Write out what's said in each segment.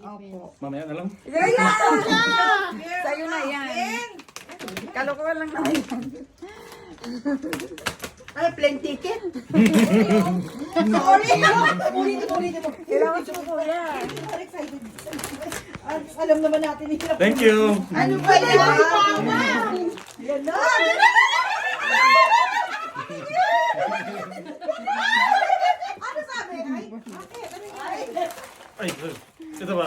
Opo. Mamaya na lang. Sa'yo na yan. Kalokohan lang naman yan. Ay, plane ticket. Sorry! Ulitin mo. Kailangan ko po yan. Excited. Alam naman natin yung Thank you. Ano ba yan? Yan na! Ano sabi? Ay, bakit? Ano yan? Ay, ito ba?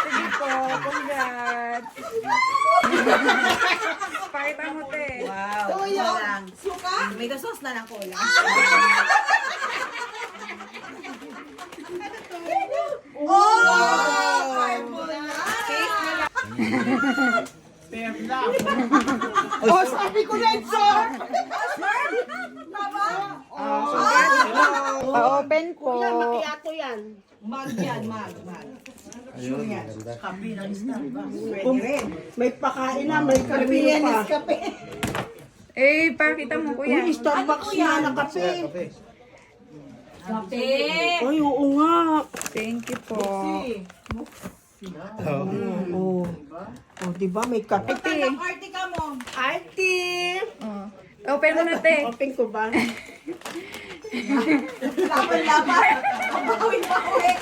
Sige po, congrats. Pakita mo, te. Wow. Tuyo. Lang. Suka? Tomato sauce na lang ko lang. Oh! Carbonara! Oh, sabi ko na ito! Tama? Pa-open po. Macchiato yan. Mag yan, mag. Ayun, maganda. Kape ng Starbucks. May pakain na, may kape pa. Kape. Eh, pakita mo, kuya. Uy, Starbucks na na kape. Kape. Ay, oo nga. Thank you po. Oo. Oh, di ba may kape? Party ka mo. Party! Oh. Open mo na, te. Open ko ba? Laban-laban. Ang bakuin-bakuin.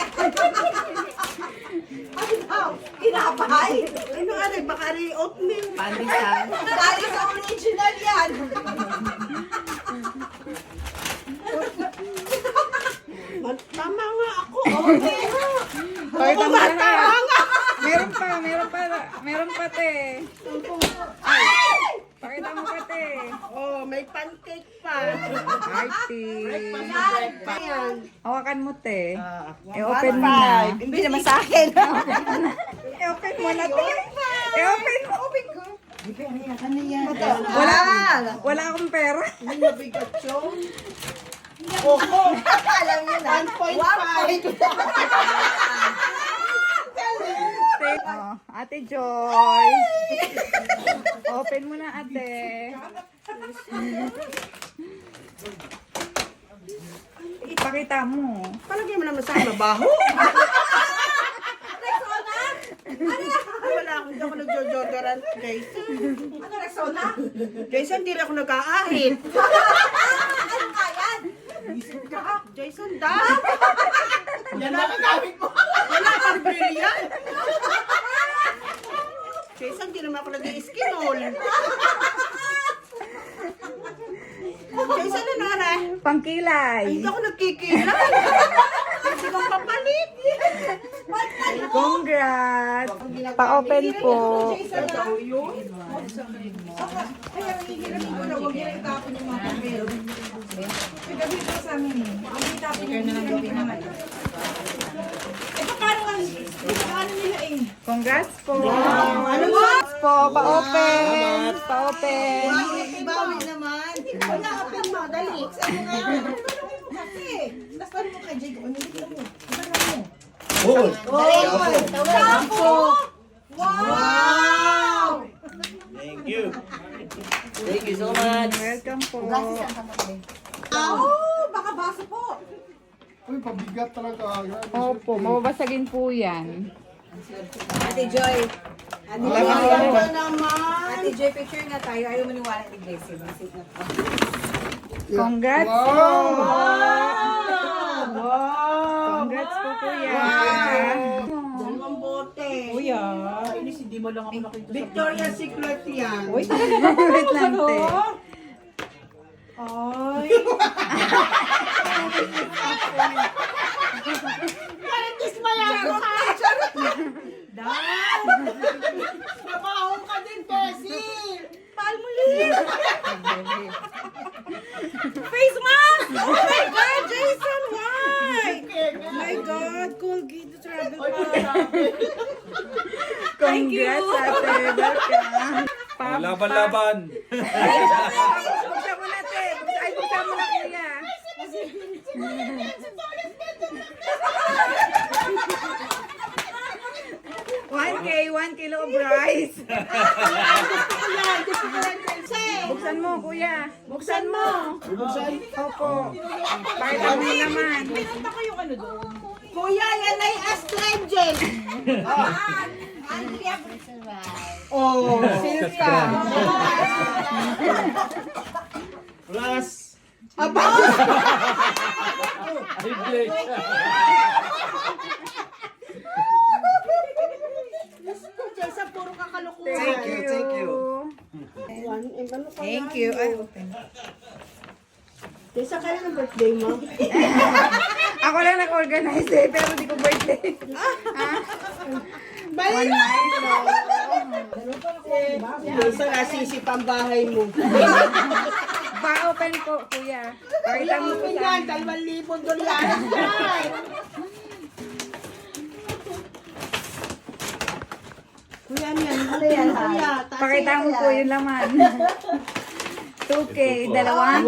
Ano daw? Kinapay? Ano ano? Baka rin oatmeal. Pandesal. Dali sa original yan. Tama nga ako. Okay. Pakita mo lahat. Meron pa, te. Ay, pakita mo pa, te. Oh, may pancake pa. Party. Ayan. Hawakan mo, te. Eh, open mo na. Hindi naman sa akin. I-open mo na, te. I-open mo. Ano yan? Wala akong pera. May nabigat yun. Opo. Alam niyo na. 1.5. Oh, Ate Joy. Open mo na, ate. Ipakita mo. Palagay mo naman sa mabaho. Wala akong, hindi ako nagjo-jodoran, Jason. Ano, Rexona? Jason, hindi rin ako nag-aahit. Ano ka yan? Jason, dap! Yan ang gamit mo. Wala kang brilliant. Jason, hindi naman ako nag-i-skinol. Jason, ano na? Pangkilay. Hindi ako nagkikilay. Hindi ko papalit. Congrats. Pa-open po. Ito yun. Kaya nangihiramig ko na huwag niya itapon yung mga papel. Gabi ko sa amin eh. Ang itapon yung na lang gawin naman. Paano nila eh? Congrats po. Ano ba? Congrats po. Pa-open. Pa-open. Ibawi naman. Wala ka pang madali. Ano nga? Tanungin mo kasi. Tapos tanong mo kay Jake. Ano mo? Iba mo. Oh, Tapo! Wow! thank you. Thank you so much. Welcome po. Oh, baka baso po. Uy, pabigat talaga. Opo, mababasagin po yan. Ate Joy. Ate Joy. Ano naman? Ate Joy, picture nga tayo. Ayaw maniwala ni Gracie. Visit na po. Congrats po. Congrats po, kuya. Dalawang bote. Kuya, inis hindi mo lang ako nakita. Victoria's Secret yan. Uy, talaga Wait lang, te. Ay. Mabaho ka din, Bessie. Palmolive. Face mask! Oh my God, Jason, why? Oh my God, Colgate the travel pack. Congrats, ate. Welcome. Laban-laban. Buksan mo na, te. Ay, buksan mo na, kuya. 1 kilo of rice. Buksan mo, kuya. Buksan mo. Opo. Pakita mo naman. Pinunta ko yung ano doon. Kuya, yan ay astray Andrea. Oh, Silka. Plus. Aba! Diyos ko, Jessa, puro kakalukuhan. Thank you, thank you. Thank you. Ay, open. Jessa, kailan ang birthday mo? Ako lang nag-organize eh, pero di ko birthday. Balik! Jessa, nasisip ang bahay mo. Pa-open po, kuya. Pakita mo po sa Yan, amin. 2,000 dolyar. Kuya, yan. Ano yan? Kuya, Pakita mo po yung laman. 2K, dalawang.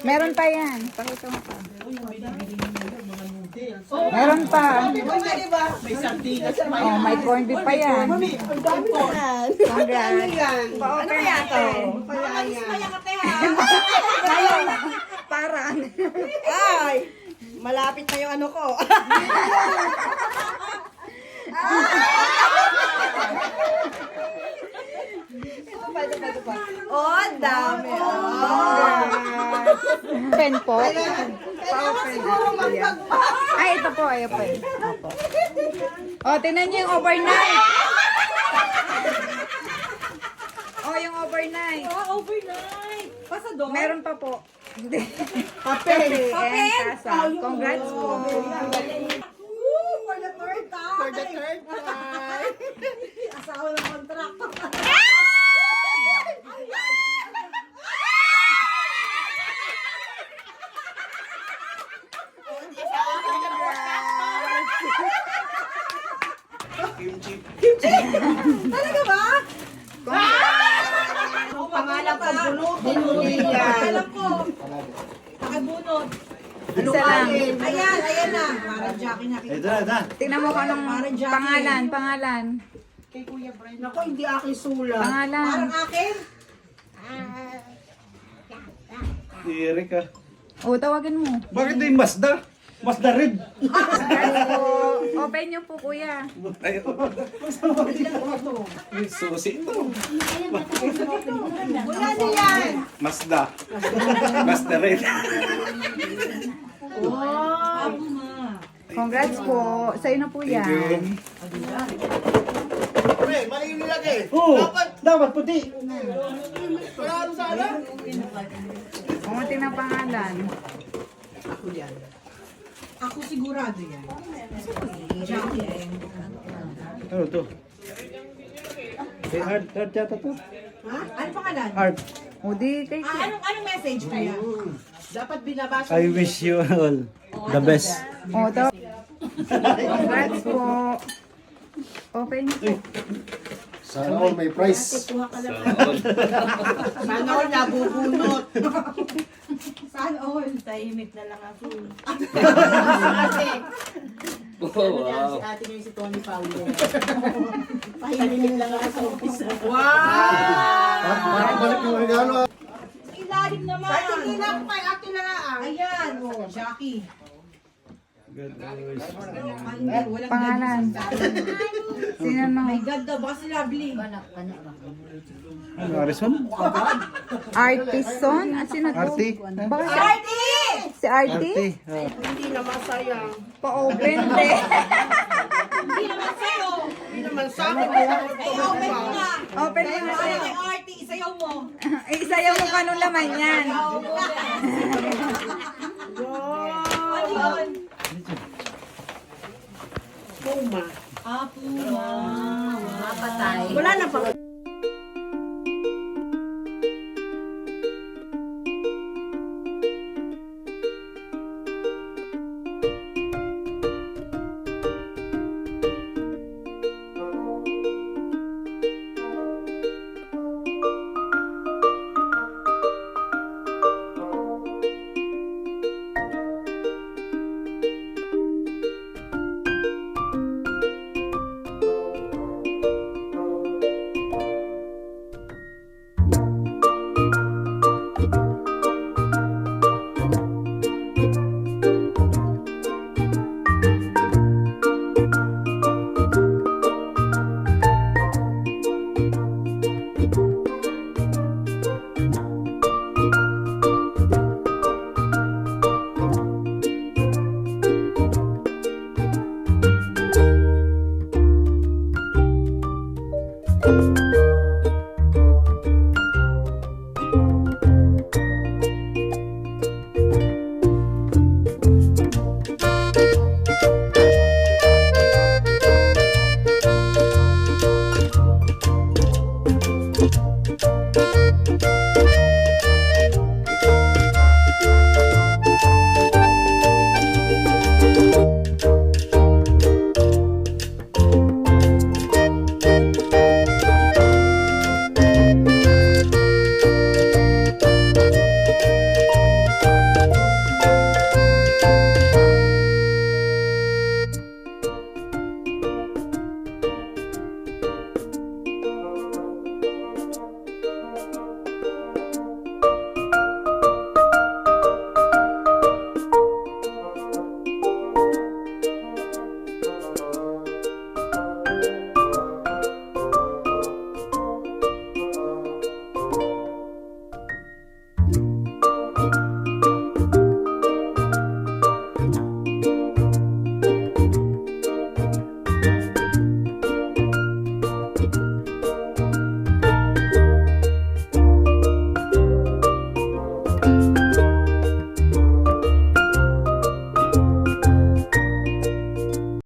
Meron pa yan. Pakita mo pa. Meron pa. May sardinas pa Oh, may corned beef pa yan. Ang dami na yan. Congrats. Ano yan? Pa-open natin. Kaya yan. Ayaw. Parang. Ay! Malapit na yung ano ko. Oh, ang dami. Pen po. Kailangan siguro magpagpa. Ay, ito po. Ayaw po. Opo. Oh, tingnan niyo yung overnight. Oh, yung overnight. Overnight. Pasador. Meron pa po. Hindi. Papel. And tasa. Congrats po. For the third time. For the third time. Asawa ng kontrakto. Kimchi. Talaga ba? Pangalan ko, bunot yan. Alam ko. Nakabunot. Isa lang. Ayan na. Parang Jackie na. Ito na, ito na. Tingnan mo kung anong pangalan. Naku, hindi aking sula. Pangalan. Parang akin. Eric ah. O, tawagin mo. Bakit yung Mazda? Mazda red. Open niyo po, kuya. Ay, may susi ito. Wala na yan. Mazda. Mazda red. Congrats po. Sa'yo na po Thank you. yan. Oo, dapat puti. Kumunti ng pangalan. Ako sigurado yan. Jackie. Ano to? Art yata to. Ano pangalan? Art. O, di kay Anong message ko yan? Dapat binabasa. I wish you all the best. O, to. Congrats po. Open niyo po. Sana all may price. Sana all nabubunot. Saan all? Tahimik na lang ako. Wow. Si ate niyo si Tony Paulo. Tahimik lang ako sa umpisa. Balik yung regalo. Ilalim naman. Hindi na ako kay ate na lang. Ayan. Oh, Jackie. Good Ay, hindi. Walang Pangalan. Sino Oh no? my God daw. Baka si Lovely. Ano, Harrison? Artison? At sino to? Artie? Bakit si Artie! Si Artie? Artie. Oh. Hindi na masayang. Pa-open de. Hindi naman sa'yo. Hindi naman sa akin. Ay, open mo nga. Open mo Ay, na kay sa'yo. Artie, isayaw mo. Isayaw mo pa nung laman yan. Ano yun? Puma. Puma. Wala na pa.